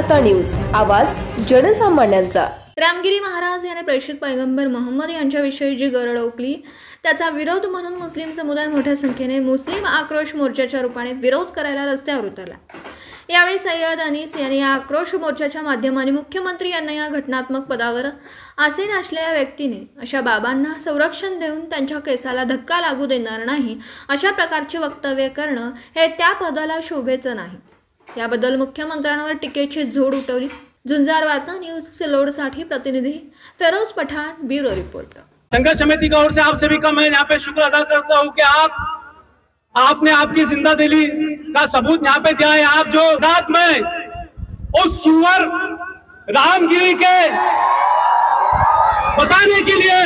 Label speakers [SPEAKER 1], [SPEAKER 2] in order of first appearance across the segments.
[SPEAKER 1] वार्ता न्यूज, आवाज जनसामान्यांचा।
[SPEAKER 2] रामगिरी महाराज याने प्रेषित पैगंबर मोहम्मद यांच्याविषयी जी गरळ ओकली त्याचा विरोध म्हणून मुस्लिम समुदाय मोठ्या संख्येने मुस्लिम आक्रोश मोर्चाच्या रूपाने विरोध करायला रस्त्यावर उतरला। यावेळी सय्यद अनीस यांनी या आक्रोश मोर्चाच्या माध्यमाने मुख्यमंत्री यांना या घटनात्मक पदावर आसीन असलेल्या व्यक्तीने अशा बाबांना संरक्षण देऊन त्यांच्या केसाला धक्का लागू देणार नाही अशा प्रकारचे वक्तव्य करणं हे त्या पदाला शोभेचं नाही। याबद्दल मुख्यमंत्र्यांवर टीकेची झोड उठवली। झुंजार वार्ता न्यूज सिल्लोड साठी प्रतिनिधि फेरोज पठान, ब्यूरो रिपोर्ट।
[SPEAKER 3] संघर्ष समिति की ओर से आप सभी का मैं यहाँ पे शुक्र अदा करता हूँ कि आपने आपकी जिंदा दिली का सबूत यहाँ पे दिया है। आप जो रात में उस सुअर रामगिरी के बताने के लिए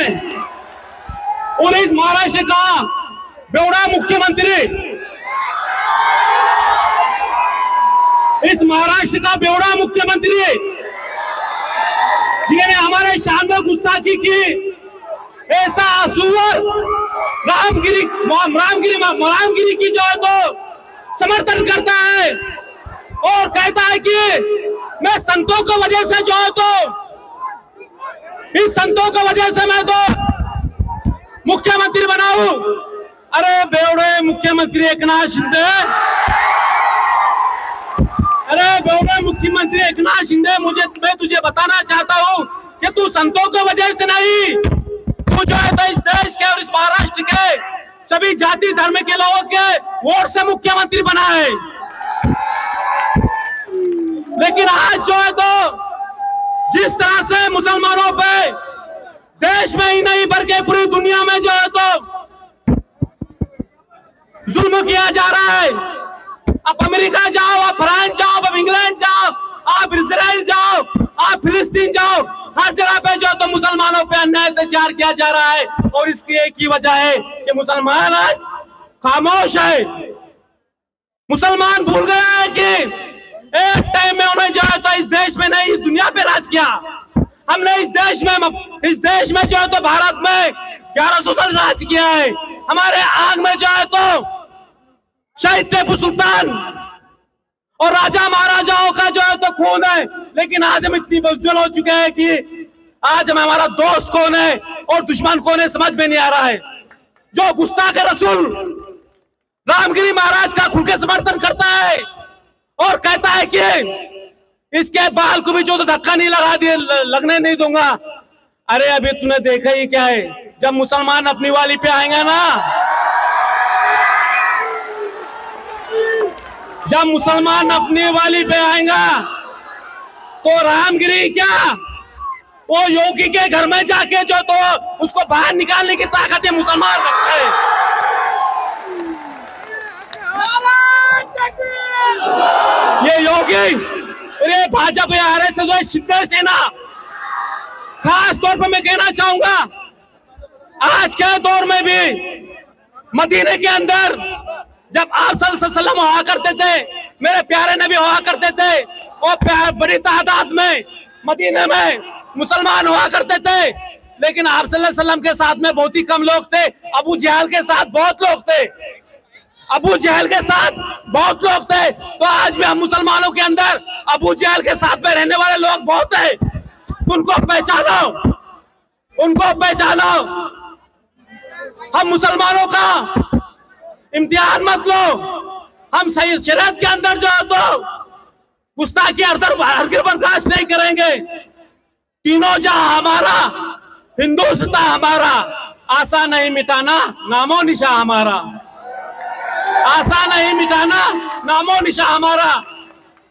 [SPEAKER 3] और इस महाराष्ट्र का बेवड़ा मुख्यमंत्री, इस महाराष्ट्र का बेवड़ा मुख्यमंत्री जिन्होंने हमारे शान में गुस्ताखी की, ऐसा सुअर रामगिरी की जो है तो समर्थन करता है और कहता है कि मैं संतों की वजह से जो है तो इस संतों की वजह से मैं तो मुख्यमंत्री बनाऊं। अरे बेवड़े मुख्यमंत्री एकनाथ शिंदे, अरे बेवड़े मुख्यमंत्री एकनाथ शिंदे, मैं तुझे बताना चाहता हूं कि तू संतों की वजह से नहीं, तू जो है तो इस देश के और इस महाराष्ट्र के सभी जाति धर्म के लोगों के वोट से मुख्यमंत्री बना है। लेकिन आज जो है तो जिस तरह से मुसलमानों पे देश में ही नहीं बल्कि पूरी दुनिया में जो है तो जुल्म किया जा रहा है। आप अमेरिका जाओ, आप फ्रांस जाओ, आप इंग्लैंड जाओ, आप इजराइल जाओ, आप फिलिस्तीन जाओ, हर जगह पे जो तो मुसलमानों पे अन्याय अत्याचार किया जा रहा है। और इसकी एक ही वजह है कि मुसलमान आज खामोश है। मुसलमान भूल गया है कि एक टाइम में उन्हें जो है तो इस देश में नहीं, इस दुनिया पे राज किया। हमने इस देश में जो है तो भारत में 1100 साल राज किया है। हमारे आग में जो है तो शहीद टीपू सुल्तान और राजा महाराजाओं का जो है तो खून है। लेकिन आज हम इतनी बुजदिल हो चुके हैं कि आज हमें हमारा दोस्त कौन है और दुश्मन कौन है समझ में नहीं आ रहा है। जो गुस्ताख रसूल रामगिरी महाराज का खुल के समर्थन करता है और कहता है कि इसके बाल को भी जो तो धक्का नहीं लगने नहीं दूंगा। अरे अभी तूने देखा ही क्या है, जब मुसलमान अपनी वाली पे आएंगे ना, जब मुसलमान अपनी वाली पे आएगा तो रामगिरी क्या वो योगी के घर में जाके जो तो उसको बाहर निकालने की ताकत है मुसलमान रखते हैं। ये योगी और ये भाजपा या आरएसएस जो शिवसेना सेना, खास तौर पर मैं कहना चाहूंगा आज के दौर में भी मदीने के अंदर जब आप सल्लल्लाहु अलैहि वसल्लम हुआ करते थे, मेरे प्यारे नबी हुआ करते थे और बड़ी तादाद में मदीने में मुसलमान हुआ करते थे। लेकिन आप सल्लल्लाहु अलैहि वसल्लम के साथ में बहुत ही कम लोग थे। अबू जहल के साथ बहुत लोग थे, अबू जहल के साथ बहुत लोग थे। तो आज भी हम मुसलमानों के अंदर अबू जहल के साथ में रहने वाले लोग बहुत हैं। उनको पहचानो, उनको पहचानो। हम मुसलमानों का इम्तिहान मत लो। हम सही शरीयत के अंदर जो है तो गुस्ताखी हरगिज़ बर्दाश्त नहीं करेंगे। तीनों जहां हमारा, हिंदुस्तान हमारा, आशा नहीं मिटाना नामो निशा हमारा, आशा नहीं मिटाना नामो निशा हमारा।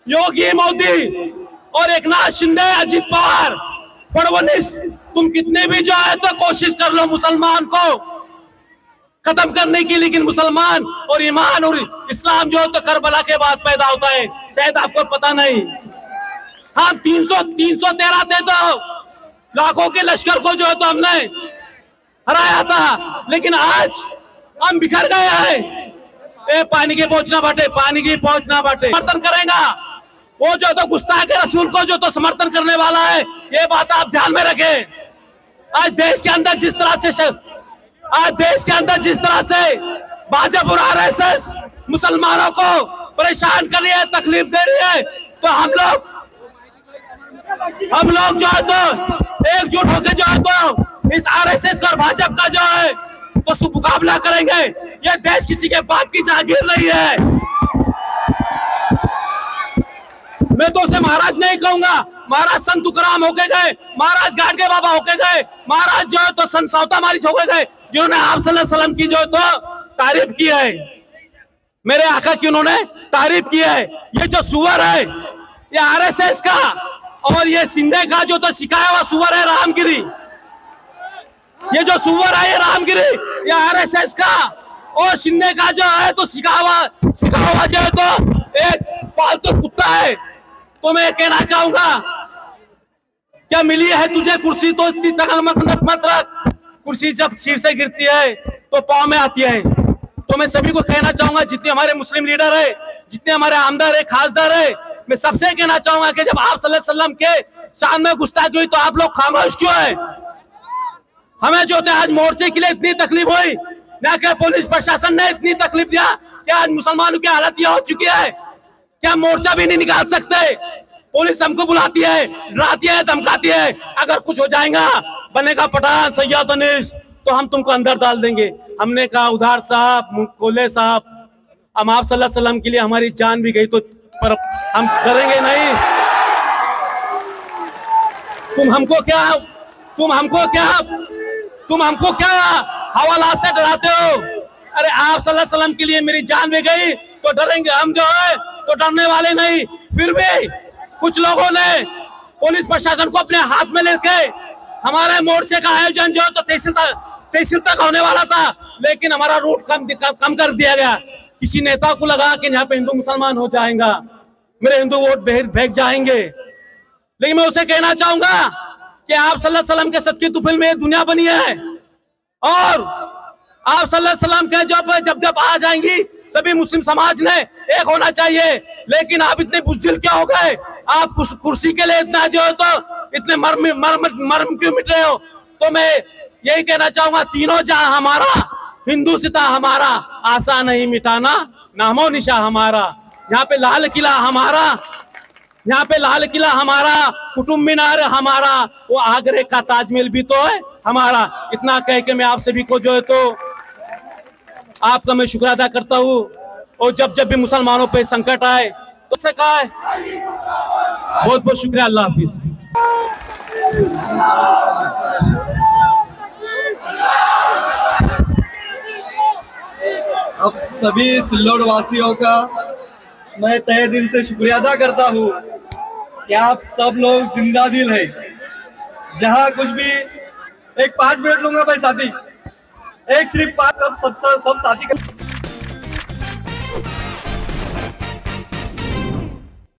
[SPEAKER 3] योगी मोदी और एकनाथ शिंदे, अजित पवार, फडणवीस, तुम कितने भी जो है तो कोशिश कर लो मुसलमान को खत्म करने की, लेकिन मुसलमान और ईमान और इस्लाम जो तो करबला के बाद पैदा होता है, शायद आपको पता नहीं। हम 313 थे तो लाखों के लश्कर को जो है तो हमने हराया था। लेकिन आज हम बिखर गए हैं। पानी की पहुंचना बाटे, पानी की पहुंचना बाटे। समर्थन करेगा वो जो तो गुस्ताख रसूल को जो तो समर्थन करने वाला है, ये बात आप ध्यान में रखें। आज देश के अंदर जिस तरह से भाजपा और आरएसएस मुसलमानों को परेशान कर रही है, तकलीफ दे रही है, तो हम लोग हम लोग जो है तो एकजुट होकर जो है तो इस आरएसएस और भाजपा का जो है तो मुकाबला करेंगे। ये देश किसी के बाप की जागीर नहीं है। मैं तो उसे महाराज नहीं कहूंगा, महाराज संत तुकाराम होके गए, महाराज गाडगे बाबा होके गए, महाराज जो है तो संत सौता मारिच होके गए, जिन्होंने आप सल्लल्लाहु अलैहि वसल्लम की जो है तो तारीफ की है, मेरे आका की उन्होंने तारीफ की है। ये जो सुअर है ये आरएसएस का और ये शिंदे का जो तो सिखाया हुआ सुअर है रामगिरी। ये जो सुअर है ये रामगिरी, ये आरएसएस का और शिंदे का जो है तो सिखा हुआ जो है तो एक पालतू कुत्ता है। तो मैं कहना चाहूंगा क्या मिली है तुझे कुर्सी तो इतनी तक मत रख, कुर्सी जब सिर से गिरती है तो पांव में आती है। तो मैं सभी को कहना चाहूंगा, जितने हमारे मुस्लिम लीडर है, जितने हमारे आमदार है, खासदार है, मैं सबसे कहना चाहूंगा कि जब आप सल्लल्लाहु अलैहि वसल्लम के शान में गुस्ताखी हुई तो आप लोग खामोश क्यों है? हमें जो आज मोर्चे के लिए इतनी तकलीफ हुई, ना कि पुलिस प्रशासन ने इतनी तकलीफ दिया कि आज मुसलमानों की हालत यह हो चुकी है कि हम मोर्चा भी नहीं निकाल सकते। पुलिस हमको बुलाती है, डराती है, धमकाती है, अगर कुछ हो जाएगा बनेगा पठान सैयद अनीस तो हम तुमको अंदर डाल देंगे। हमने कहा उधार साहब, कोले साहब, हम आप सल्लल्लाहु अलैहि वसल्लम के लिए हमारी जान भी गई तो पर हम करेंगे नहीं। तुम हमको क्या हवाला से डराते हो? अरे आप सल्लल्लाहु अलैहि वसल्लम के लिए मेरी जान भी गई तो डरेंगे हम, जो है तो डरने वाले नहीं। फिर भी कुछ लोगों ने पुलिस प्रशासन को अपने हाथ में लेके हमारे मोर्चे का आयोजन जो तो तहसील तक होने वाला था, लेकिन हमारा रूट कम कर दिया गया। किसी नेता को लगा कि यहाँ पे हिंदू मुसलमान हो जाएगा, मेरे हिंदू वोट भेज जाएंगे। लेकिन मैं उसे कहना चाहूंगा कि आप सल्लल्लाहु अलैहि वसल्लम के सदके तुफिल में दुनिया बनी है और आप सल्लल्लाहु अलैहि वसल्लम के जब आ जाएंगी सभी मुस्लिम समाज ने एक होना चाहिए। लेकिन आप इतने बुज़दिल क्या हो गए? आप कुर्सी के लिए इतना जो है तो इतने मर्म क्यों मिट रहे हो? तो मैं यही कहना चाहूंगा, तीनों जहां हमारा, हिंदू सिता हमारा, आशा नहीं मिटाना नामो निशा हमारा। यहाँ पे लाल किला हमारा, यहाँ पे लाल किला हमारा, कुतुब मीनार हमारा, वो आगरे का ताजमहल भी तो है हमारा। इतना कह के मैं आप सभी को जो है तो आपका मैं शुक्र अदा करता हूँ। और जब भी मुसलमानों पे संकट आए तो से कहा है बहुत बहुत शुक्रिया। अल्लाह हाफिज।
[SPEAKER 4] अब सभी सिल्लोड वासियों का मैं तहे दिल से शुक्रिया अदा करता हूँ कि आप सब लोग जिंदा दिल है। जहाँ कुछ भी एक 5 मिनट लूंगा भाई साथी, एक सिर्फ 5 सब साथी का